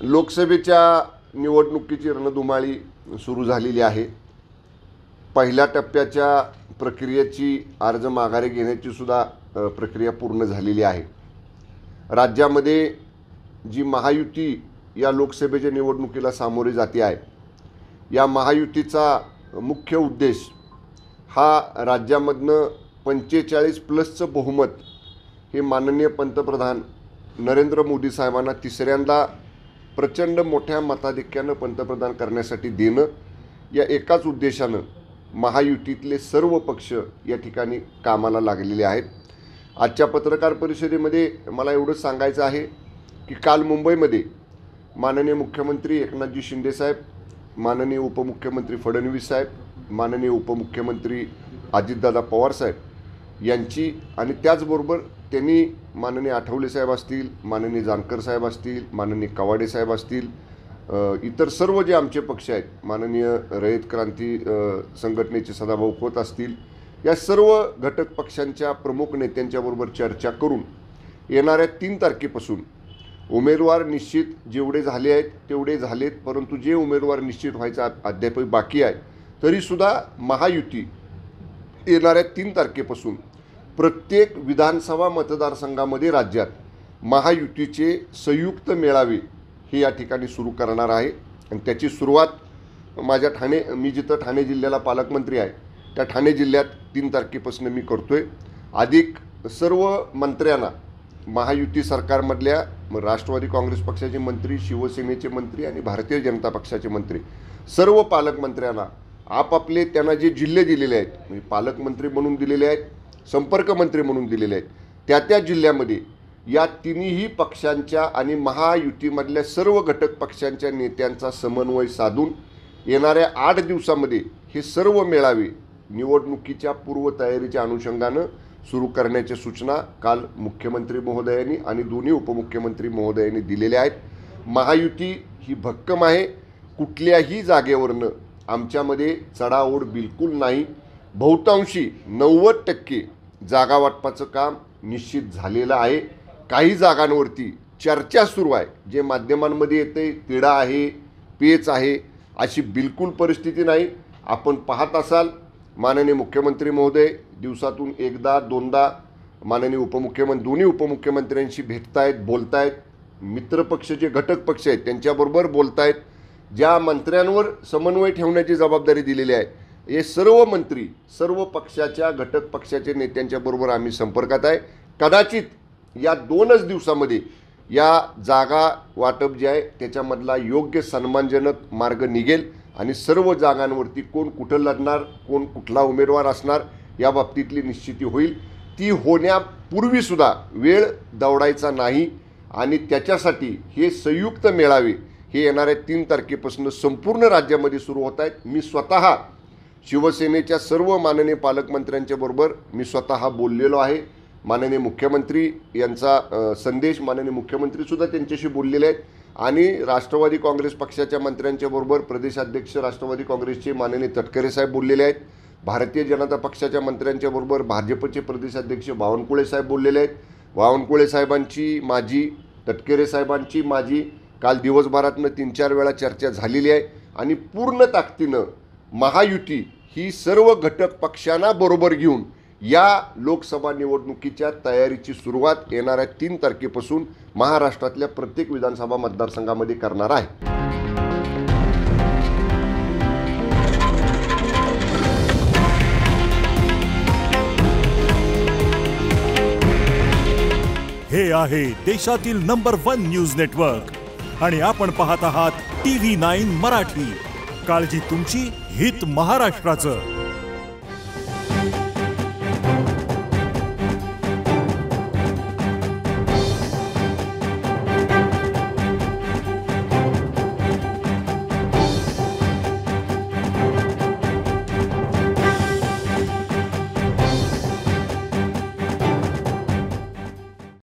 लोकसभेच्या निवडणुकीची रणधुमाळी सुरू झालेली आहे। पहिल्या टप्प्याच्या प्रक्रियेची अर्ज माघारी घेण्याची सुद्धा प्रक्रिया पूर्ण झालेली आहे। राज्यामध्ये जी महायुती या लोकसभेच्या निवडणुकीला सामोरे जाते आहे, या महायुतीचा मुख्य उद्देश हा राज्यामधनं 45+ बहुमत हे माननीय पंतप्रधान नरेंद्र मोदी साहेबांना तिसऱ्यांदा प्रचंड मोठ्या मताधिक्यानं पंतप्रधान करण्यासाठी देणं, या एकाच उद्देशानं महायुतीतले सर्व पक्ष या ठिकाणी कामाला लागलेले आहेत। आजच्या पत्रकार परिषदेमध्ये मला एवढंच सांगायचं आहे की काल मुंबईमध्ये माननीय मुख्यमंत्री एकनाथजी शिंदे साहेब, माननीय उपमुख्यमंत्री फडणवीस साहेब, माननीय उपमुख्यमंत्री अजितदादा पवार साहेब यांची आणि त्याचबरोबर त्यांनी माननीय आठवले साहेब असतील, माननीय जानकर साहेब असतील, माननीय कवाडे साहेब असतील, इतर सर्व जे आमचे पक्ष आहेत, माननीय रयत क्रांती संघटनेचे सदाभाऊ खोत असतील, या सर्व घटक पक्षांच्या प्रमुख नेत्यांच्याबरोबर चर्चा करून येणाऱ्या 3 तारखेपासून उमेदवार निश्चित जेवढे झाले आहेत तेवढे झालेत, परंतु जे उमेदवार निश्चित व्हायचा अद्याप बाकी आहे तरीसुद्धा महायुती येणाऱ्या 3 तारखेपासून प्रत्येक विधानसभा मतदारसंघामध्ये राज्यात महायुतीचे संयुक्त मेळावे हे या ठिकाणी सुरू करणार आहे। आणि त्याची सुरुवात मी जिथं ठाणे जिल्ह्याला पालकमंत्री आहे त्या ठाणे जिल्ह्यात 3 तारखेपासून मी करतोय। अधिक सर्व मंत्र्यांना, महायुती सरकारमधल्या राष्ट्रवादी काँग्रेस पक्षाचे मंत्री, शिवसेनेचे मंत्री आणि भारतीय जनता पक्षाचे मंत्री, सर्व पालकमंत्र्यांना आपापले त्यांना जे जिल्हे दिलेले आहेत, म्हणजे पालकमंत्री म्हणून दिलेले आहेत, संपर्क मंत्री म्हणून दिलेले आहेत, त्या जिल्ह्यामध्ये या तिन्ही पक्षांच्या आणि महायुतीमधल्या सर्व घटक पक्षांच्या नेत्यांचा समन्वय साधून येणाऱ्या 8 दिवसामध्ये हे सर्व मेळावे निवडणुकीच्या पूर्वतयारीच्या अनुषंगानं सुरू करण्याच्या सूचना काल मुख्यमंत्री महोदयांनी आणि दोन्ही उपमुख्यमंत्री महोदयांनी दिलेल्या आहेत। महायुती ही भक्कम आहे, कुठल्याही जागेवरनं आमच्यामध्ये चढाओढ बिलकुल नाही। बहुतांशी 90% जागा वाटपाचं काम निश्चित झालेलं आहे। काही जागांवरती चर्चा सुरू आहे, जे माध्यमांमध्ये येते तिढा आहे, पेच आहे, अशी बिलकुल परिस्थिती नाही। आपण पाहत असाल माननीय मुख्यमंत्री महोदय दिवसातून 1-2दा माननीय दोन्ही उपमुख्यमंत्र्यांशी भेटतायत, बोलतायत, मित्रपक्ष जे घटक पक्ष आहेत त्यांच्याबरोबर बोलतायत। ज्या मंत्र्यांवर समन्वय ठेवण्याची जबाबदारी दिलेली आहे हे सर्व मंत्री सर्व पक्षाच्या घटक पक्षाचे नेत्यांच्या बरोबर आम्ही संपर्कात आहे। कदाचित या 2च दिवसामध्ये या जागा वाटप जे आहे त्याच्यामधला योग्य सन्मानजनक मार्ग निघेल आणि सर्व जागांवरती कोण कुठं लढणार, कोण कुठला उमेदवार असणार या बाबतीतली निश्चिती होईल। ती होण्यापूर्वीसुद्धा वेळ दवडायचा नाही आणि त्याच्यासाठी हे संयुक्त मेळावे हे येणाऱ्या 3 तारखेपासून संपूर्ण राज्यामध्ये सुरू होत आहेत। मी स्वतः शिवसेनेच्या सर्व माननीय पालकमंत्र्यांच्या बरोबर मी स्वतः बोललेलो आहे। माननीय मुख्यमंत्री यांचा संदेश माननीय मुख्यमंत्रीसुद्धा त्यांच्याशी बोललेले आहेत आणि राष्ट्रवादी काँग्रेस पक्षाच्या मंत्र्यांच्या बरोबर प्रदेशाध्यक्ष राष्ट्रवादी काँग्रेसचे माननीय तटकरे साहेब बोललेले आहेत। भारतीय जनता पक्षाच्या मंत्र्यांच्या बरोबर भाजपचे प्रदेशाध्यक्ष बावनकुळे साहेब बोललेले आहेत। बावनकुळे साहेबांची माझी, तटकरे साहेबांची माझी काल दिवसभरातनं 3-4 वेळा चर्चा झालेली आहे आणि पूर्ण ताकदीनं महायुती ही सर्व घटक पक्षांना बरोबर घेऊन या लोकसभा निवडणुकीच्या तयारीची सुरुवात येणाऱ्या 3 तारखेपासून महाराष्ट्रातल्या प्रत्येक विधानसभा मतदारसंघामध्ये करणार आहे। हे आहे देशातील नंबर 1 न्यूज नेटवर्क आणि आपण पाहत आहात TV9 मराठी। काळजी तुमची, हित महाराष्ट्राचं।